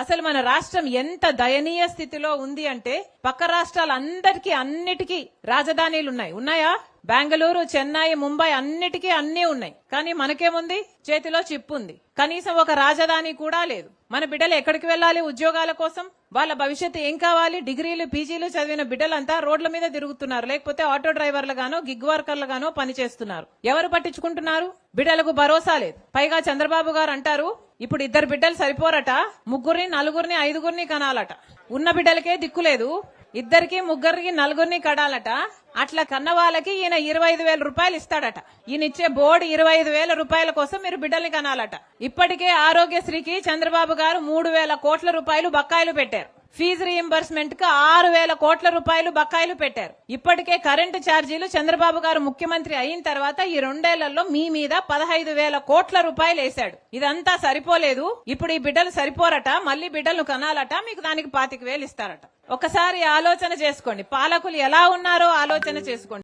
అసలు మన రాష్ట్రం ఎంత దయనీయ స్థితిలో ఉంది అంటే పక్క రాష్ట్రాలందరికీ అన్నిటికీ రాజధానీలున్నాయి. ఉన్నాయా? బెంగళూరు, చెన్నై, ముంబై అన్నిటికీ అన్నీ ఉన్నాయి. కానీ మనకేముంది? చేతిలో చిప్ ఉంది. కనీసం ఒక రాజధాని కూడా లేదు. మన బిడ్డలు ఎక్కడికి వెళ్ళాలి ఉద్యోగాల కోసం? వాళ్ళ భవిష్యత్తు ఏం కావాలి? డిగ్రీలు, పీజీలు చదివిన బిడ్డలంతా రోడ్ల మీద తిరుగుతున్నారు. లేకపోతే ఆటో డ్రైవర్లుగానో, గిగ్ వర్కర్లుగానో పనిచేస్తున్నారు. ఎవరు పట్టించుకుంటున్నారు? బిడ్డలకు భరోసా లేదు. పైగా చంద్రబాబు గారు అంటారు, ఇప్పుడు 2 బిడ్డలు సరిపోరట, 3, 4, 5 కనాలట. ఉన్న బిడ్డలకే దిక్కులేదు, 2, 3, 4 కడాలట. అట్లా కన్న వాళ్ళకి ఈయన 25,000 రూపాయలు ఇస్తాడట. ఈయన ఇచ్చే బోర్డు 25,000 రూపాయల కోసం మీరు బిడ్డల్ని కనాలట. ఇప్పటికే ఆరోగ్యశ్రీకి చంద్రబాబు గారు 3,000 కోట్ల రూపాయలు బకాయిలు పెట్టారు. ఫీజు రీయింబర్స్మెంట్ కు 6,000 కోట్ల రూపాయలు బకాయిలు పెట్టారు. ఇప్పటికే కరెంటు ఛార్జీలు చంద్రబాబు గారు ముఖ్యమంత్రి అయిన తర్వాత ఈ 2 ఏళ్లలో మీ మీద 15,000 కోట్ల రూపాయలు వేశాడు. ఇదంతా సరిపోలేదు, ఇప్పుడు ఈ బిడ్డలు సరిపోరట, మళ్లీ బిడ్డలను కనాలట, మీకు దానికి 25,000 ఇస్తారట. ఒకసారి ఆలోచన చేసుకోండి, పాలకులు ఎలా ఉన్నారో ఆలోచన చేసుకోండి.